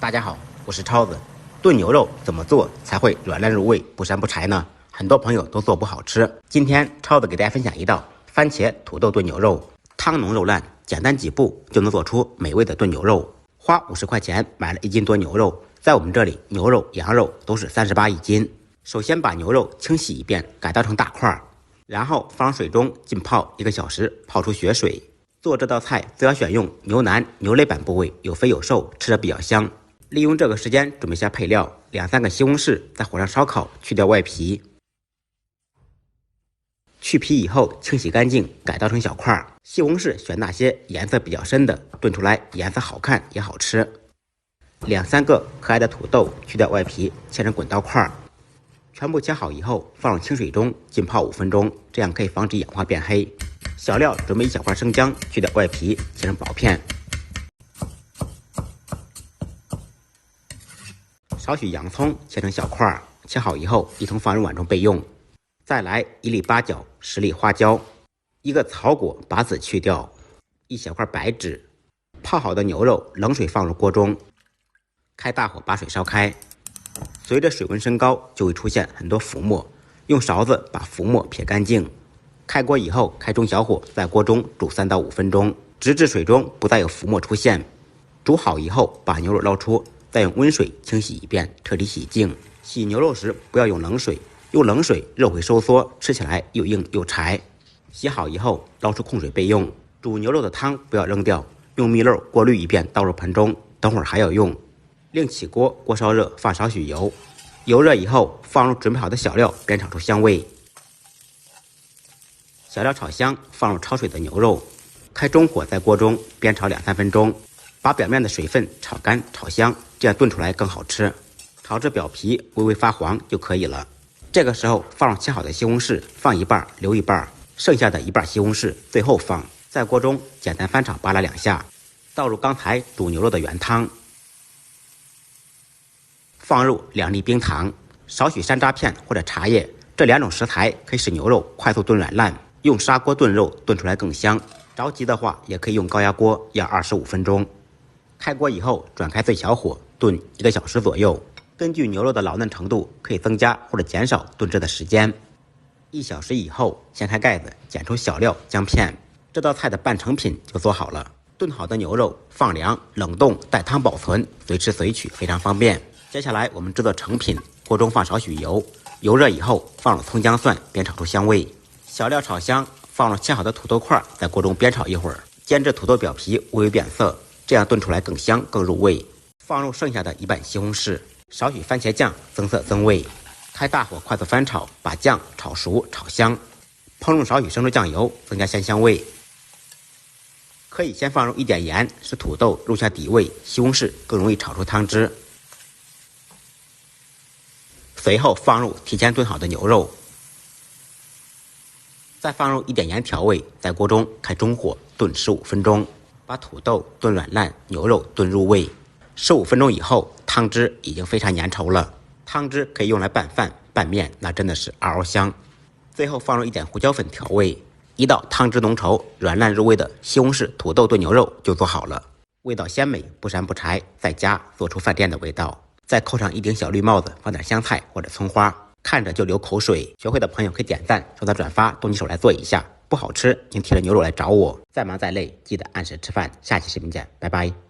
大家好，我是超子。炖牛肉怎么做才会软烂入味、不膻不柴呢？很多朋友都做不好吃。今天超子给大家分享一道番茄土豆炖牛肉，汤浓肉烂，简单几步就能做出美味的炖牛肉。花50块钱买了1斤多牛肉，在我们这里牛肉、羊肉都是38一斤。首先把牛肉清洗一遍，改刀成大块，然后放入水中浸泡1个小时，泡出血水。做这道菜最好选用牛腩、牛肋板部位，有肥有瘦，吃着比较香。利用这个时间准备下配料，2-3个西红柿在火上烧烤，去掉外皮。去皮以后清洗干净，改刀成小块。西红柿选那些颜色比较深的，炖出来颜色好看也好吃。2-3个可爱的土豆去掉外皮，切成滚刀块。全部切好以后放入清水中浸泡5分钟，这样可以防止氧化变黑。小料准备1小块生姜，去掉外皮，切成薄片。少许洋葱切成小块，切好以后一同放入碗中备用。再来1粒八角、10粒花椒，1个草果把籽去掉，1小块白芷。泡好的牛肉冷水放入锅中，开大火把水烧开。随着水温升高，就会出现很多浮沫，用勺子把浮沫撇干净。开锅以后开中小火，在锅中煮3到5分钟，直至水中不再有浮沫出现。煮好以后把牛肉捞出，再用温水清洗一遍，彻底洗净。洗牛肉时不要用冷水，用冷水肉会收缩，吃起来又硬又柴。洗好以后捞出控水备用。煮牛肉的汤不要扔掉，用蜜漏过滤一遍，倒入盆中，等会儿还要用。另起锅，锅烧热，放少许油，油热以后放入准备好的小料，煸炒出香味。小料炒香，放入焯水的牛肉，开中火在锅中煸炒2-3分钟，把表面的水分炒干炒香，这样炖出来更好吃。炒至表皮微微发黄就可以了。这个时候放入切好的西红柿，放一半留一半，剩下的一半西红柿最后放。在锅中简单翻炒扒拉2下，倒入刚才煮牛肉的原汤，放入2粒冰糖，少许山楂片或者茶叶，这2种食材可以使牛肉快速炖软烂，用砂锅炖肉炖出来更香。着急的话也可以用高压锅，要25分钟。开锅以后转开最小火炖1个小时左右，根据牛肉的老嫩程度可以增加或者减少炖制的时间。1小时以后掀开盖子，捡出小料姜片，这道菜的半成品就做好了。炖好的牛肉放凉冷冻带汤保存，随吃随取，非常方便。接下来我们制作成品，锅中放少许油，油热以后放入葱姜蒜，煸炒出香味。小料炒香，放入切好的土豆块，在锅中煸炒一会儿，煎至土豆表皮微微变色，这样炖出来更香更入味。放入剩下的1瓣西红柿，少许番茄酱增色增味。开大火快速翻炒，把酱炒熟炒香。烹入少许生抽酱油，增加鲜香味。可以先放入1点盐，使土豆入下底味，西红柿更容易炒出汤汁。随后放入提前炖好的牛肉，再放入1点盐调味，在锅中开中火炖15分钟，把土豆炖软烂，牛肉炖入味。15分钟以后，汤汁已经非常粘稠了，汤汁可以用来拌饭拌面，那真的是嗷嗷香。最后放入1点胡椒粉调味，一道汤汁浓稠、软烂入味的西红柿土豆炖牛肉就做好了，味道鲜美，不膻不柴，在家做出饭店的味道。再扣上1顶小绿帽子，放点香菜或者葱花，看着就流口水。学会的朋友可以点赞、收藏、转发，动起手来做一下。不好吃，请提着牛肉来找我。再忙再累，记得按时吃饭。下期视频见，拜拜。